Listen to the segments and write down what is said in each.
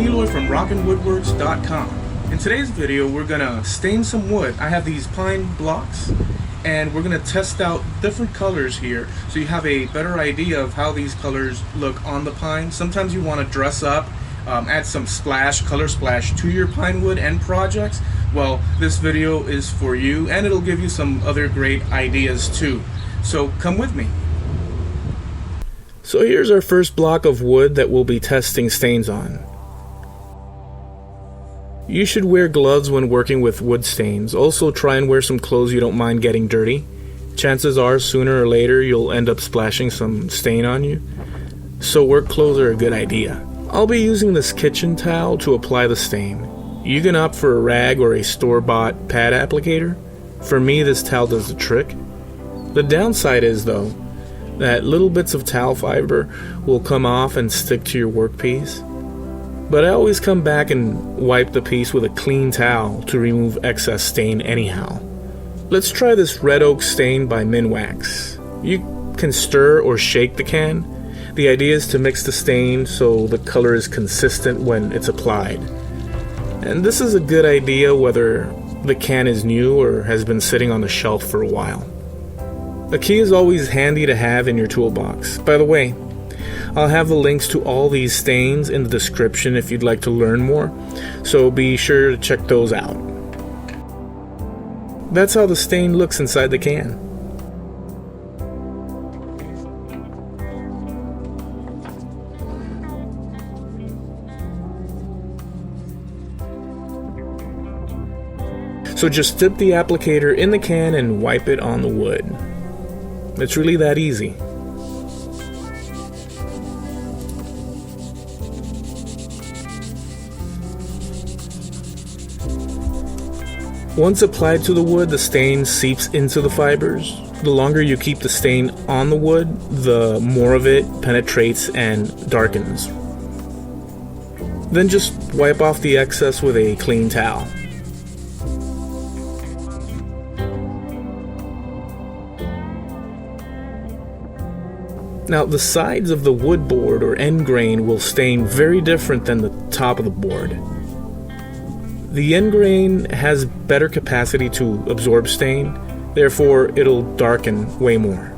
I'm Eloy from rockinwoodworks.com. In today's video, we're gonna stain some wood. I have these pine blocks, and we're gonna test out different colors here so you have a better idea of how these colors look on the pine. Sometimes you want to dress up, add some color splash to your pine wood and projects. Well, this video is for you, and it'll give you some other great ideas too. So come with me. So here's our first block of wood that we'll be testing stains on. You should wear gloves when working with wood stains. Also try and wear some clothes you don't mind getting dirty. Chances are sooner or later you'll end up splashing some stain on you. So work clothes are a good idea. I'll be using this kitchen towel to apply the stain. You can opt for a rag or a store-bought pad applicator. For me, this towel does the trick. The downside is though, that little bits of towel fiber will come off and stick to your workpiece. But I always come back and wipe the piece with a clean towel to remove excess stain anyhow. Let's try this red oak stain by Minwax. You can stir or shake the can. The idea is to mix the stain so the color is consistent when it's applied. And this is a good idea whether the can is new or has been sitting on the shelf for a while. A key is always handy to have in your toolbox. By the way, I'll have the links to all these stains in the description if you'd like to learn more, so be sure to check those out. That's how the stain looks inside the can. So just dip the applicator in the can and wipe it on the wood. It's really that easy. Once applied to the wood, the stain seeps into the fibers. The longer you keep the stain on the wood, the more of it penetrates and darkens. Then just wipe off the excess with a clean towel. Now, the sides of the wood board or end grain will stain very different than the top of the board. The end grain has better capacity to absorb stain, therefore it'll darken way more.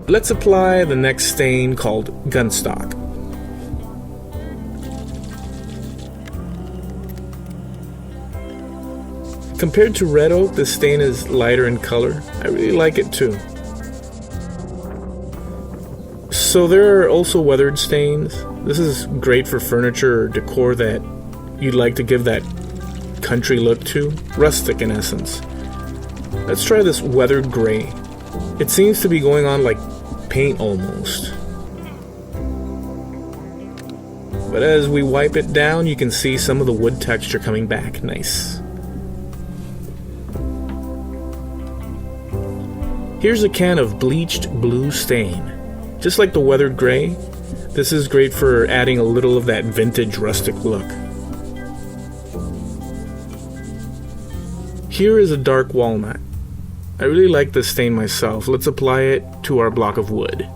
Let's apply the next stain called Gunstock. Compared to red oak, this stain is lighter in color. I really like it too. So there are also weathered stains. This is great for furniture or decor that you'd like to give that country look to. Rustic in essence. Let's try this weathered gray. It seems to be going on like paint almost. But as we wipe it down, you can see some of the wood texture coming back. Nice. Here's a can of bleached blue stain. Just like the weathered gray, this is great for adding a little of that vintage rustic look. Here is a dark walnut. I really like this stain myself. Let's apply it to our block of wood.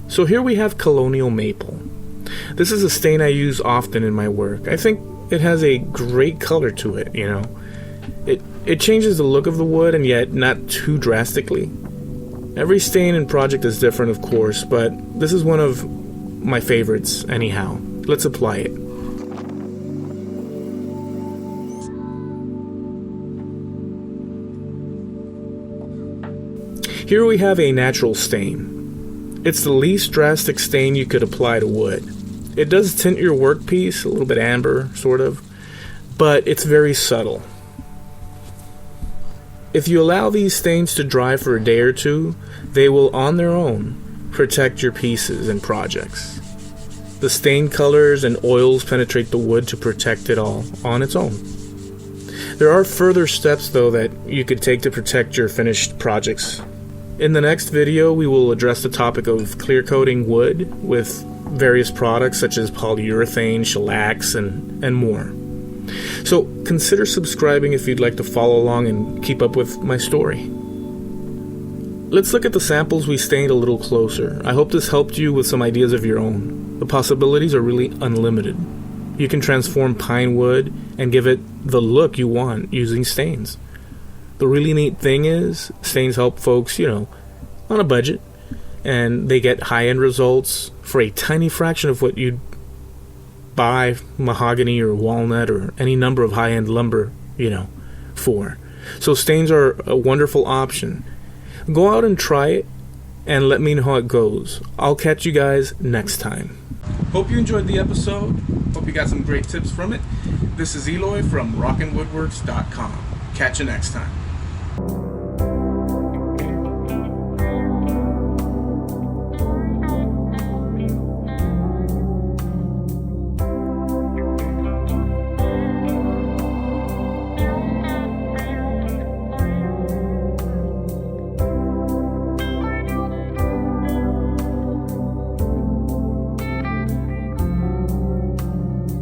So here we have Colonial Maple. This is a stain I use often in my work. I think it has a great color to it, you know. It changes the look of the wood and yet not too drastically. Every stain and project is different, of course, but this is one of my favorites anyhow. Let's apply it. Here we have a natural stain. It's the least drastic stain you could apply to wood. It does tint your workpiece, a little bit amber, sort of, but it's very subtle. If you allow these stains to dry for a day or two, they will on their own protect your pieces and projects. The stain colors and oils penetrate the wood to protect it all on its own. There are further steps though that you could take to protect your finished projects. In the next video, we will address the topic of clear coating wood with various products such as polyurethane, shellacs, and more. So consider subscribing if you'd like to follow along and keep up with my story. Let's look at the samples we stained a little closer. I hope this helped you with some ideas of your own. The possibilities are really unlimited. You can transform pine wood and give it the look you want using stains. The really neat thing is, stains help folks, on a budget, and they get high-end results for a tiny fraction of what you'd buy mahogany or walnut or any number of high-end lumber, for. So stains are a wonderful option. Go out and try it, and let me know how it goes. I'll catch you guys next time. Hope you enjoyed the episode. Hope you got some great tips from it. This is Eloy from rockinwoodworks.com. Catch you next time.